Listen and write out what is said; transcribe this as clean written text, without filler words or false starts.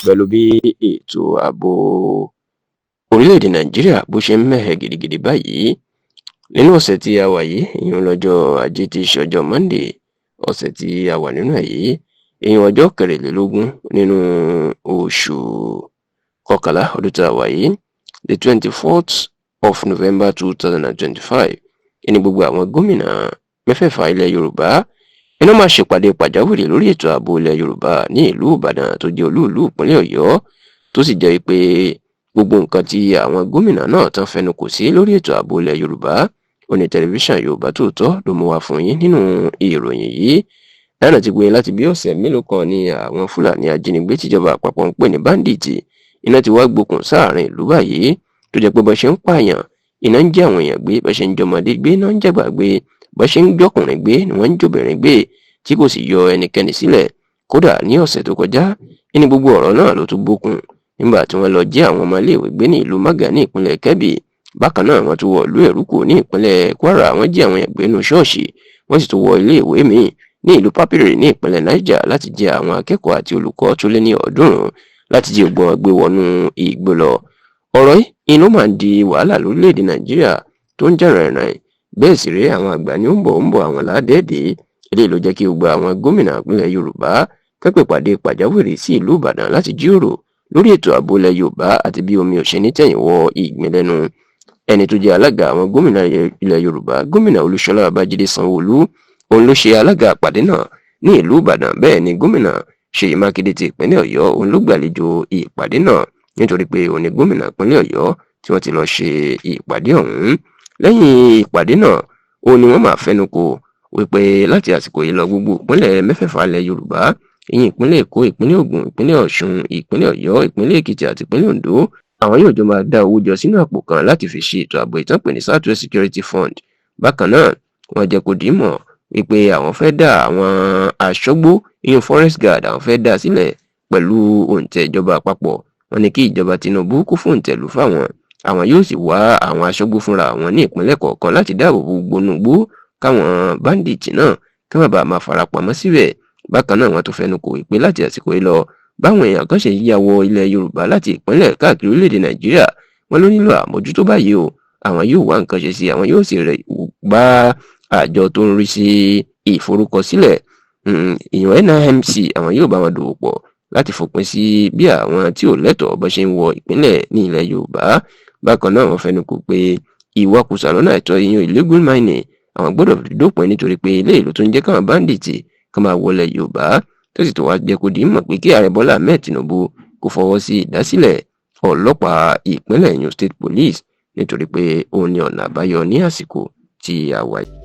pẹ̀lú bí ètò ààbò orílẹ̀-èdè Nàìjíríà bó ṣe ń mẹ́hẹ gidigidi báyìí nínú ọ̀sẹ̀ tí a wà yìí, ìyẹn lọ́jọ́ Ajé tí í ṣe ọjọ́ Monday ọ̀sẹ̀ tí a wà nínú ẹ̀ yìí, ìyẹn ọjọ́ 23 nínú oṣù kọkànlá ọdún tá a wà yìí, the 24th of November 2025, ní gbogbo àwọn gómìnà mẹ́fẹ̀ẹ̀fà ilẹ̀ Yorùbá iná máa ṣèpàdé pàjáwìrì lórí ètò ààbò ilẹ̀ Yorùbá ní ìlú Ìbàdàn tó jẹ́ olú-ìlú ìpínlẹ̀ Ọ̀yọ́, tó sì jẹ́ pé gbogbo nǹkan tí àwọn gómìnà náà tán fẹnu kò sí lórí ètò ààbò ilẹ̀ Yorùbá oní tẹlifíṣàn Yorùbá Tòótọ́ ló mú wá fún yín nínú ìròyìn yìí. Lánàá ti gbé láti bí ọ̀sẹ̀ mélòó kan ní àwọn Fúlàní ajínigbé tíjọba àpapọ̀ ń pè ní báńdíìtì iná ti wá gbókùn sáàrin ìlú báyìí, tó jẹ́ pé bó ṣe ń pààyàn iná ń jẹ́ àwọn èèyàn gbé, bó ṣe ń jọmọdé gbé iná ń jàgbà gbé, bó ṣe ń jọkùnrin gbé ni wọ́n ń jòbìnrin gbé tí kò sì yọ ẹnikẹ́ni sílẹ̀. Kódà ní ọ̀sẹ̀ tó kọjá ní gbogbo ọ̀rọ̀ náà ló tún gbókùn nígbà tí wọ́n lọ jí àwọn ọmọ iléèwé gbé ní ìlú Mágà ní ìpínlẹ̀ Kẹ́bì. Bákan náà wọ́n tún wọ ìlú Èrúkù ní ìpínlẹ̀ Kwara, wọ́n jí àwọn èèyàn gbé nínú ṣọ́ọ̀ṣì, wọ́n sì tún wọ iléèwé míì ní ìlú Papiri ní ìpínlẹ̀ Niger láti jí àwọn akẹ́kọ̀ọ́ àti olùkọ́ tó lé ní 300 láti jí ògbọ́n gbé wọnú igbó lọ. Ọ̀rọ̀ yìí ló máa ń di wàhálà lórílẹ̀‐èdè Nàìjíríà tó ń jà rìnrìn. Bẹ́ẹ̀ sì rèé, àwọn àgbà ní ó ń bọ̀ àwọn làádẹ́ẹ̀dẹ́. Eléyìí ló jẹ́ kí gbogbo àwọn gómìnà ìpínlẹ̀ Yorùbá kẹ́pẹ́ pàdé pàjáwìrì sí ìlú Ìbàdàn láti jíròrò lórí ètò ààbò ilẹ̀ Yorùbá àti bí omi ò ṣe ní tẹ̀yìn wọ ìgbín lẹ́nu. Ẹni tó jẹ́ alága àwọn gómìnà ilẹ̀ Yorùbá, gómìnà Olúṣọlá Babájídé Sanwó-Olú, òun ló ṣe alága àpàdé náà ní ìlú Ìbàdàn. Bẹ́ẹ̀ ni gómìnà Ṣèyí Mákindé ti ìpínlẹ̀ Ọ̀yọ́, òun ló gbàlejò ìpàdé náà nítorí pé òun ni gómìnà ìpínlẹ̀ Ọ̀yọ́ tí wọ́n ti lọ ṣe ìpàdé ọ̀hún. Lẹ́yìn ìpàdé náà, òun ni wọ́n máa fẹnu kò wípé láti àsìkò yìí lọ gbogbo ìpínlẹ̀ mẹ́fẹ̀ẹ̀fà ilẹ̀ Yorùbá, ìyẹn ìpínlẹ̀ Èkó, ìpínlẹ̀ Ògùn, ìpínlẹ̀ Ọ̀ṣun, ìpínlẹ̀ Ọ̀yọ́, ìpínlẹ̀ Èkìtì àti ìpínlẹ̀ Oǹdó, àwọn yóò jọ máa dá owó jọ sínú àpò kan láti fi ṣe ètò ààbò ìtàn pè ní Southwest Security Fund. Bákan náà wọ́n jẹ́ kó dìímọ̀ wípé àwọn fẹ́ dá àwọn aṣọ́gbó, ìyẹn forest guard, àwọn fẹ́ dá sílẹ̀ pẹ̀lú òǹtẹ̀ ìjọba àpapọ̀. Wọ́n ní kí ìjọba Tinubu kó fòǹtẹ̀ lù fáwọn, àwọn yóò sì wá àwọn aṣọ́gbó fúnra àwọn ní ìpínlẹ̀ kọ̀ọ̀kan láti dáàbò bo gbónúgbó káwọn báńdíìtì náà kí wọ́n bá máa fara pamọ́ síbẹ̀. Bákan náà wọ́n tún fẹnu kò wípé láti àsìkò yìí lọ báwọn èèyàn kan ṣe yíya wọ ilẹ̀ Yorùbá láti ìpínlẹ̀ káàkiri orílẹ̀-èdè Nàìjíríà, wọ́n ló nílò àmójútó báyìí o. Àwọn yóò wá nǹkan ṣe sí, àwọn yóò sì bá àjọ tó ń rí sí ìforúkọsílẹ̀ ìyẹn NIMC, àwọn yóò bá wọn dòwò pọ̀ láti fòpin sí bí àwọn tí ò lẹ́tọ̀ọ́ bó ṣe ń wọ ìpínlẹ̀ ní ilẹ̀ Yorùbá. Bákan náà wọ́n fẹnu kò pé ìwakùsà lọ́nà àìtọ́, ìyẹn illegal mining, àwọn gbọ́dọ̀ dópin nítorí pé eléyìí ló tún jẹ́ káwọn báńdíìtì kan máa wọlé Yorùbá, tó sì tó wá jẹ́ kó di mọ̀ pé kí ààrẹ Bọ́lá Ahmed Tinubu kó fọwọ́ sí ìdásílẹ̀ ọlọ́pàá ìpínlẹ̀, ìyẹn state police, nítorí pé òun ni ọ̀nà àbáyọ ní àsìkò tí a wà yìí.